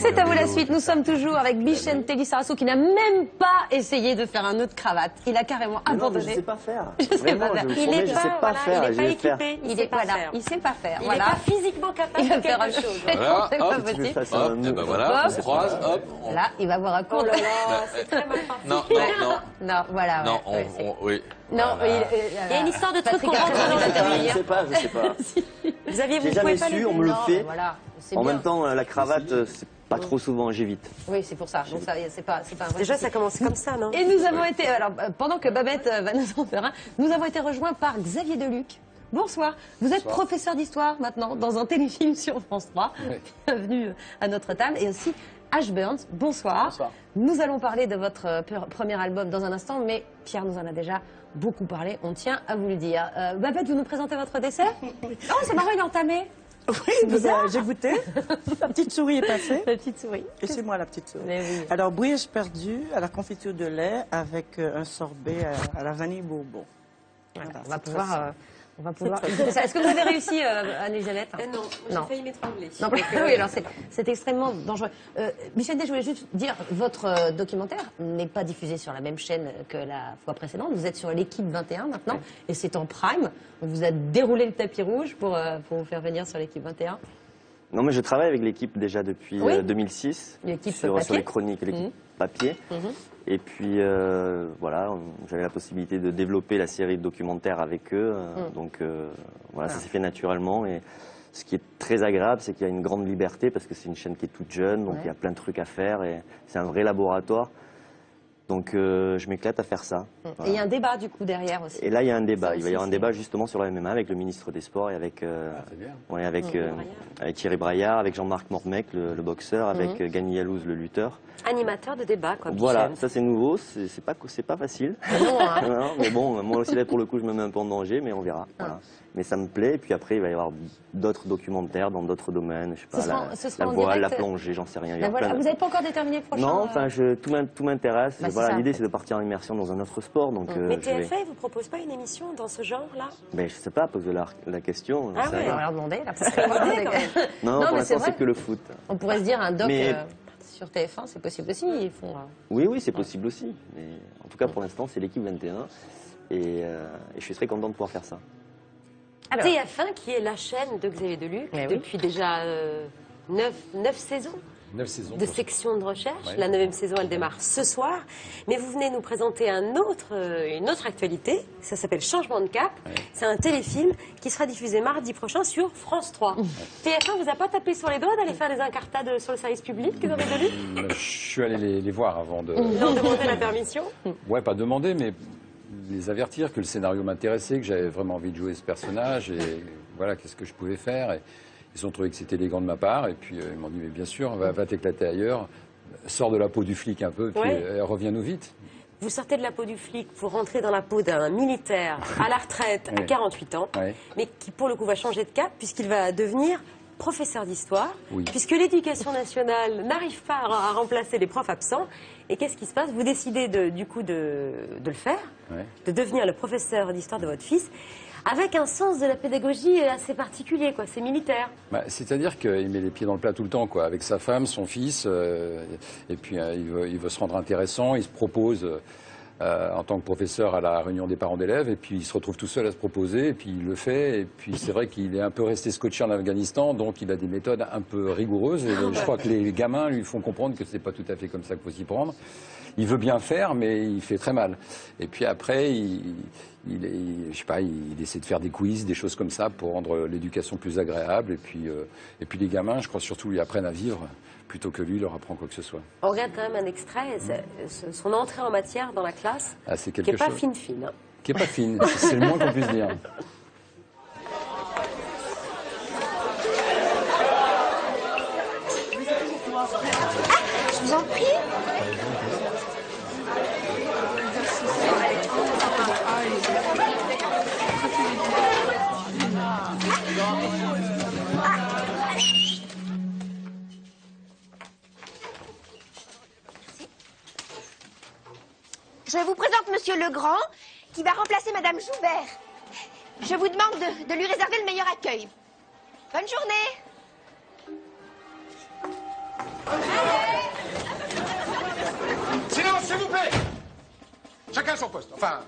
C'est à vous la suite. Nous sommes toujours avec Bichente Lissarassou qui n'a même pas essayé de faire un nœud de cravate. Il a carrément abandonné. Je ne sais pas faire. Je sais pas faire. Il n'est pas équipé. Il sait pas faire. Il sait pas faire. Il n'est pas physiquement capable de quelque chose. Voilà, c'est pas possible. Hop, et ben voilà, on croise, hop. Là, il va voir un cours. Oh là là, c'est très mal parti. Non, voilà. Non, oui. Non, il y a une histoire de truc qu'on rentre dans Je sais pas. Vous aviez J'ai jamais su, on me le fait. En même temps, la cravate, c'est pas trop souvent, j'évite. Oui, c'est pour ça. Donc ça, c'est pas un vrai. Déjà, ça commence comme ça, non? Et nous avons été, alors pendant que Babette va nous en faire un, nous avons été rejoints par Xavier Deluc. Bonsoir. Vous êtes professeur d'histoire maintenant dans un téléfilm sur France 3. Oui. Bienvenue à notre table. Et aussi Ash Burns. Bonsoir. Bonsoir. Nous allons parler de votre premier album dans un instant, mais Pierre nous en a déjà beaucoup parlé. On tient à vous le dire. Babette, vous nous présentez votre dessert? Oh, c'est marrant, il est entamé. Oui, j'ai goûté. La petite souris est passée. La petite souris. Et c'est moi la petite souris. Oui. Alors, brioche perdue à la confiture de lait avec un sorbet à la vanille bourbon. Voilà, Voilà, on va pouvoir. Est-ce que vous avez réussi, Anne-Elisabeth? Non, j'ai failli m'étrangler. Non, oui, alors c'est extrêmement dangereux. Bichente, je voulais juste dire, votre documentaire n'est pas diffusé sur la même chaîne que la fois précédente. Vous êtes sur l'équipe 21 maintenant, et c'est en prime. On vous a déroulé le tapis rouge pour vous faire venir sur l'équipe 21. Non, mais je travaille avec l'équipe déjà depuis 2006 sur les chroniques et l'équipe papier. Et puis voilà, j'avais la possibilité de développer la série de documentaires avec eux. Donc voilà, ça s'est fait naturellement. Et ce qui est très agréable, c'est qu'il y a une grande liberté parce que c'est une chaîne qui est toute jeune, donc il y a plein de trucs à faire et c'est un vrai laboratoire. Donc je m'éclate à faire ça. Et il y a un débat du coup derrière aussi. Et là il y a un débat. Il va y avoir un débat justement sur la MMA avec le ministre des Sports et avec, avec Thierry Braillard, avec Jean-Marc Mormec, le boxeur, avec Gagny Yalouz, le lutteur. Animateur de débat, quoi. Voilà, ça c'est nouveau, c'est pas facile. Non, hein. Non, mais bon, moi aussi là pour le coup je me mets un peu en danger, mais on verra. Voilà. Mais ça me plaît, et puis après il va y avoir d'autres documentaires dans d'autres domaines, je sais pas, la voile, la plongée, j'en sais rien. Vous n'avez pas encore déterminé le prochain? Non, enfin tout m'intéresse. Voilà, l'idée c'est de partir en immersion dans un autre sport. Donc, mais TF1 ne vous propose pas une émission dans ce genre-là? Ben, je sais pas, poser la question. Ah ouais, on va leur demander. Non, pour l'instant c'est que le foot. On pourrait se dire un doc sur TF1, c'est possible aussi. Ils font, Oui, c'est possible aussi. Mais en tout cas pour l'instant c'est l'équipe 21 et je suis très content de pouvoir faire ça. Alors, TF1 qui est la chaîne de Xavier Deluc depuis déjà 9 saisons. 9 saisons de section de recherche. Ouais. La 9e saison, elle démarre ce soir. Mais vous venez nous présenter une autre actualité. Ça s'appelle Changement de cap. Ouais. C'est un téléfilm qui sera diffusé mardi prochain sur France 3. TF1 vous a pas tapé sur les doigts d'aller faire des incartades sur le service public que vous avez donné? Je suis allé les voir avant de... Leur demander la permission? Ouais, pas demander, mais les avertir que le scénario m'intéressait, que j'avais vraiment envie de jouer ce personnage et voilà, qu'est-ce que je pouvais faire. Et ils ont trouvé que c'était élégant de ma part et puis ils m'ont dit mais bien sûr, va t'éclater ailleurs, sors de la peau du flic un peu, puis reviens-nous vite. Vous sortez de la peau du flic pour rentrer dans la peau d'un militaire à la retraite à 48 ans, mais qui pour le coup va changer de cap puisqu'il va devenir professeur d'histoire, puisque l'éducation nationale n'arrive pas à remplacer les profs absents. Et qu'est-ce qui se passe? Vous décidez du coup de le faire, de devenir le professeur d'histoire de votre fils, avec un sens de la pédagogie assez particulier, quoi. C'est militaire. C'est-à-dire qu'il met les pieds dans le plat tout le temps, quoi, avec sa femme, son fils, et puis il veut se rendre intéressant, il se propose en tant que professeur à la réunion des parents d'élèves, et puis il se retrouve tout seul à se proposer, et puis il le fait, et puis c'est vrai qu'il est un peu resté scotché en Afghanistan, donc il a des méthodes un peu rigoureuses, et je crois que les gamins lui font comprendre que c'est pas tout à fait comme ça qu'il faut s'y prendre. Il veut bien faire, mais il fait très mal. Et puis après, je sais pas, il essaie de faire des quiz, des choses comme ça pour rendre l'éducation plus agréable. Et puis les gamins, je crois surtout, lui apprennent à vivre plutôt que lui leur apprend quoi que ce soit. On regarde quand même un extrait, son entrée en matière dans la classe, qui n'est pas fine. Hein. Qui n'est pas fine, c'est le moins qu'on puisse dire. Je vous en prie. Je vous présente Monsieur Legrand, qui va remplacer Madame Joubert. Je vous demande de lui réserver le meilleur accueil. Bonne journée. Silence, s'il vous plaît. Chacun à son poste. Enfin,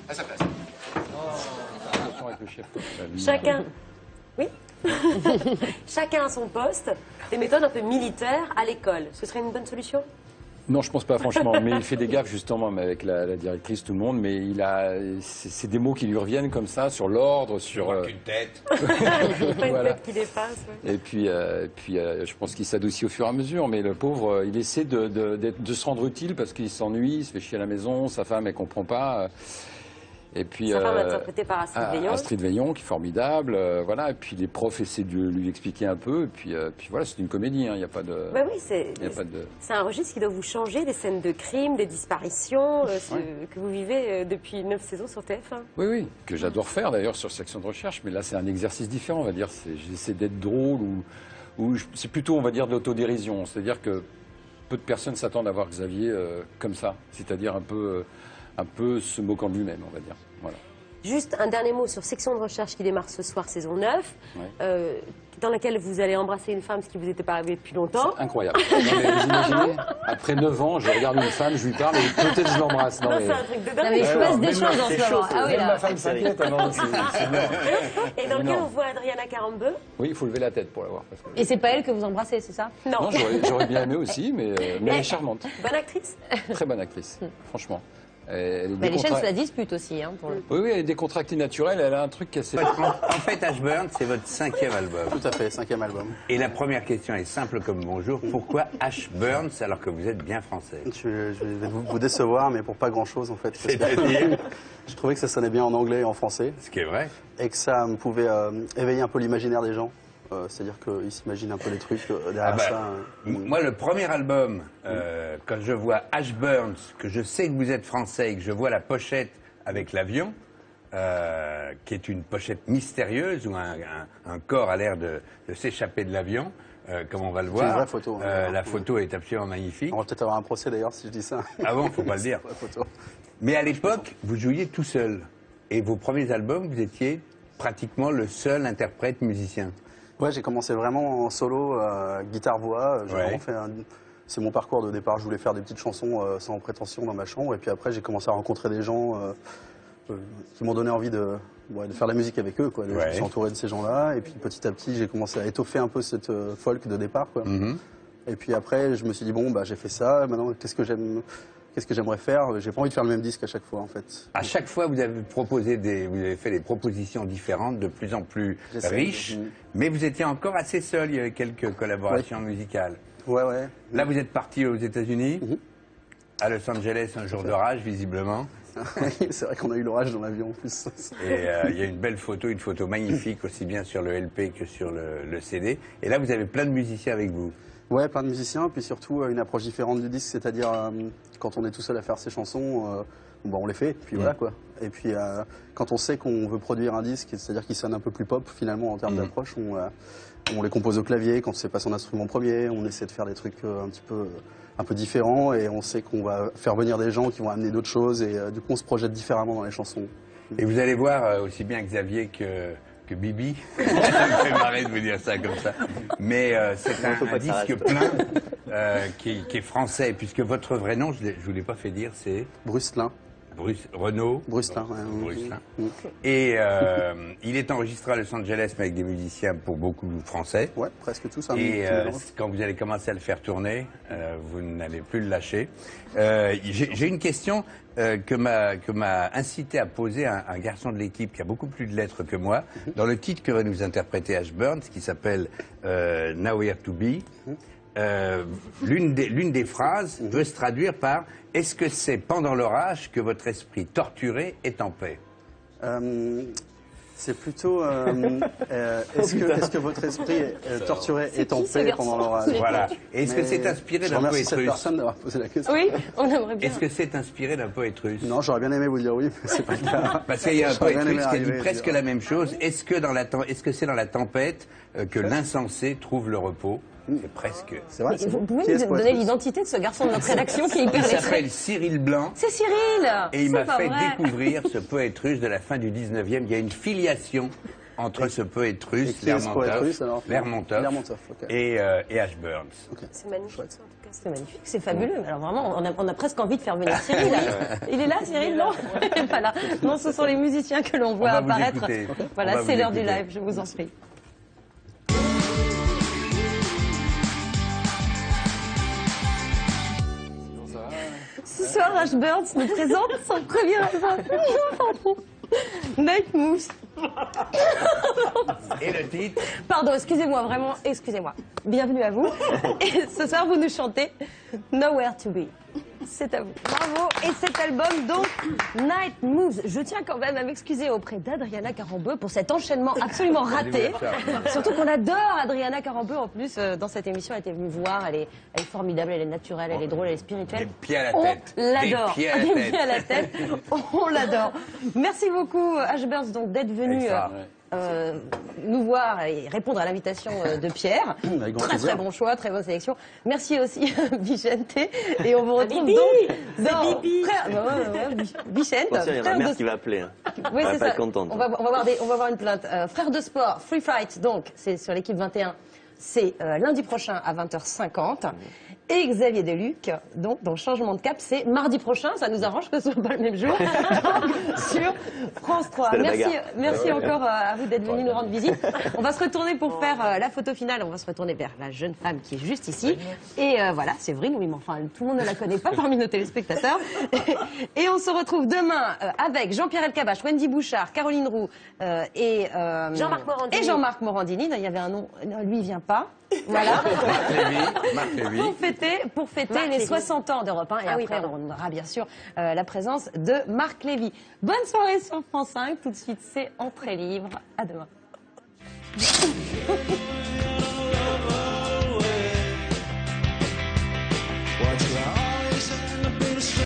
à sa place. Chacun... Oui. Chacun à son poste. Des méthodes un peu militaires à l'école. Ce serait une bonne solution? Non, je pense pas, franchement. Mais il fait des gaffes, justement, avec la directrice, tout le monde. Mais c'est des mots qui lui reviennent comme ça, sur l'ordre, sur... Une tête. Pas une tête qui dépasse. Ouais. Et puis, je pense qu'il s'adoucit au fur et à mesure. Mais le pauvre, il essaie de se rendre utile parce qu'il s'ennuie, il se fait chier à la maison, sa femme, elle comprend pas. Et puis, sa femme interprétée par Astrid Veillon. Astrid Veillon, qui est formidable. Voilà. Et puis les profs essaient de lui expliquer un peu. Et puis voilà, c'est une comédie. Il n'y a pas de. Bah oui, c'est un registre qui doit vous changer, des scènes de crime, des disparitions que vous vivez depuis 9 saisons sur TF1. Oui, oui, que j'adore faire d'ailleurs sur Section de recherche. Mais là, c'est un exercice différent, on va dire. J'essaie d'être drôle ou c'est plutôt, on va dire, de l'autodérision. C'est-à-dire que peu de personnes s'attendent à voir Xavier comme ça. C'est-à-dire un peu se moquant de lui-même, on va dire. Voilà. Juste un dernier mot sur Section de recherche qui démarre ce soir, saison 9, dans laquelle vous allez embrasser une femme, ce qui vous était pas arrivé depuis longtemps. C'est incroyable. Non, mais vous imaginez, après 9 ans, je regarde une femme, je lui parle et peut-être je l'embrasse. Non, c'est un truc de dingue. Mais il se passe des choses en ce moment. Ah oui, ma femme s'inquiète avant. Et dans lequel on voit Adriana Carambeu. Oui, il faut lever la tête pour la voir. Et c'est pas elle que vous embrassez, c'est ça? Non. J'aurais bien aimé aussi, mais elle est charmante. Bonne actrice. Très bonne actrice, franchement. Les chaînes se la disputent aussi. Hein, pour le... Oui, elle est décontractée naturelle, elle a un truc qui est assez... En fait, Ashburn, c'est votre 5e album. Tout à fait, 5e album. Et la première question est simple comme bonjour. Pourquoi Ashburn alors que vous êtes bien français? Je vais vous décevoir, mais pour pas grand-chose en fait. C'est-à-dire je trouvais que ça sonnait bien en anglais et en français. Ce qui est vrai. Et que ça pouvait éveiller un peu l'imaginaire des gens. C'est-à-dire qu'ils s'imaginent un peu les trucs derrière ça. Moi, le premier album, quand je vois Ashburn, que je sais que vous êtes français et que je vois la pochette avec l'avion, qui est une pochette mystérieuse où un corps a l'air de s'échapper de l'avion, comme on va le voir. C'est une vraie photo. La photo est absolument magnifique. On va peut-être avoir un procès d'ailleurs si je dis ça. Ah bon, faut pas le dire. Photo. Mais à l'époque, vous jouiez tout seul. Et vos premiers albums, vous étiez pratiquement le seul interprète musicien. Ouais, j'ai commencé vraiment en solo, guitare-voix. J'ai vraiment fait c'est mon parcours de départ. Je voulais faire des petites chansons sans prétention dans ma chambre. Et puis après, j'ai commencé à rencontrer des gens qui m'ont donné envie de faire de la musique avec eux. Quoi. Je me suis entouré de ces gens-là. Et puis petit à petit, j'ai commencé à étoffer un peu cette folk de départ. Quoi. Et puis après, je me suis dit, bon, j'ai fait ça. Maintenant, qu'est-ce que j'aimerais faire? J'ai pas envie de faire le même disque à chaque fois, en fait. À chaque fois, vous avez fait des propositions différentes, de plus en plus riches, mais vous étiez encore assez seul. Il y avait quelques collaborations musicales. Ouais. Là, vous êtes parti aux États-Unis, à Los Angeles, un jour d'orage, visiblement. C'est vrai qu'on a eu l'orage dans l'avion en plus. Et il y a une belle photo, une photo magnifique, aussi bien sur le LP que sur le CD. Et là, vous avez plein de musiciens avec vous. Ouais, plein de musiciens, puis surtout une approche différente du disque, c'est-à-dire quand on est tout seul à faire ses chansons, on les fait, puis voilà quoi. Et puis quand on sait qu'on veut produire un disque, c'est-à-dire qu'il sonne un peu plus pop finalement en termes d'approche, on les compose au clavier quand c'est pas son instrument premier, on essaie de faire des trucs un peu différents et on sait qu'on va faire venir des gens qui vont amener d'autres choses et du coup on se projette différemment dans les chansons. Et vous allez voir aussi bien Xavier que Bibi, ça me fait marrer de vous dire ça comme ça, mais c'est un disque plein qui est français, puisque votre vrai nom, je ne vous l'ai pas fait dire, c'est Brucelin. Renaud Brucelin, Brucelin. Et il est enregistré à Los Angeles, mais avec des musiciens pour beaucoup français. Ouais, presque tous. Et quand vous allez commencer à le faire tourner, vous n'allez plus le lâcher. J'ai une question que m'a incité à poser un garçon de l'équipe qui a beaucoup plus de lettres que moi, dans le titre que va nous interpréter Ashburn, qui s'appelle Now We Have to Be. L'une des phrases veut se traduire par « Est-ce que c'est pendant l'orage que votre esprit torturé est en paix ?» C'est plutôt est-ce que votre esprit torturé est en paix pendant l'orage? Voilà. Est-ce que c'est inspiré d'un poète russe? Personne d'avoir posé la question. Oui, on aimerait bien. Est-ce que c'est inspiré d'un poète russe? Non, j'aurais bien aimé vous dire oui, mais c'est pas le cas. Parce qu'il y a un poète russe qui dit presque la même chose. Est-ce que c'est dans la tempête que l'insensé trouve le repos? C'est presque. C'est vrai. Vous pouvez nous donner l'identité de ce garçon de notre rédaction qui est hyper Il s'appelle Cyril Blanc. C'est Cyril. Et il m'a fait découvrir ce poète russe de la fin du 19e. Il y a une filiation entre Ce Poëtrus, Lermontov et Ashburns. C'est magnifique. C'est magnifique, c'est fabuleux. Alors vraiment, on a presque envie de faire venir Cyril. Il est là, Cyril? Non, il n'est pas là. Non, ce sont les musiciens que l'on voit apparaître. Voilà, c'est l'heure du live, je vous en prie. Ce soir, Ashburns nous présente son premier album. Night Moves. Et le titre? Pardon, excusez-moi, vraiment, excusez-moi. Bienvenue à vous. Et ce soir, vous nous chantez Nowhere to Be. C'est à vous. Bravo. Et cet album, donc, Night Moves. Je tiens quand même à m'excuser auprès d'Adriana Carambeu pour cet enchaînement absolument raté. Surtout qu'on adore Adriana Carambeu. En plus, dans cette émission, elle était venue voir. Elle est formidable, elle est naturelle, elle est drôle, elle est spirituelle. Des pieds à la tête. On l'adore. Des pieds à la tête. On l'adore. Merci beaucoup, Ashburns, donc, d'être venu nous voir et répondre à l'invitation de Pierre. Très bon choix, très bonne sélection. Merci aussi Vicente. Et on vous retrouve donc dans Vicente. Il y a ma mère qui va appeler. Oui, c'est ça. Contente. On va voir une plainte. Frères de sport, Free Fight, donc c'est sur l'équipe 21. C'est lundi prochain à 20h50. Et Xavier Deluc, donc dans Changement de Cap, c'est mardi prochain. Ça nous arrange que ce soit pas le même jour. Donc, sur France 3. Merci encore à vous d'être venus nous rendre visite. On va se retourner pour faire la photo finale. On va se retourner vers la jeune femme qui est juste ici. Et voilà, c'est vrai, oui, mais enfin, tout le monde ne la connaît pas parmi nos téléspectateurs. Et on se retrouve demain avec Jean-Pierre Elkabbach, Wendy Bouchard, Caroline Roux et Jean-Marc Morandini. Il y avait un nom, lui il vient pas. Voilà. Marc Lévy. Pour fêter les 60 ans d'Europe 1. Et après, on aura bien sûr la présence de Marc Lévy. Bonne soirée sur France 5. Tout de suite, c'est Entrée libre. À demain. Watch out.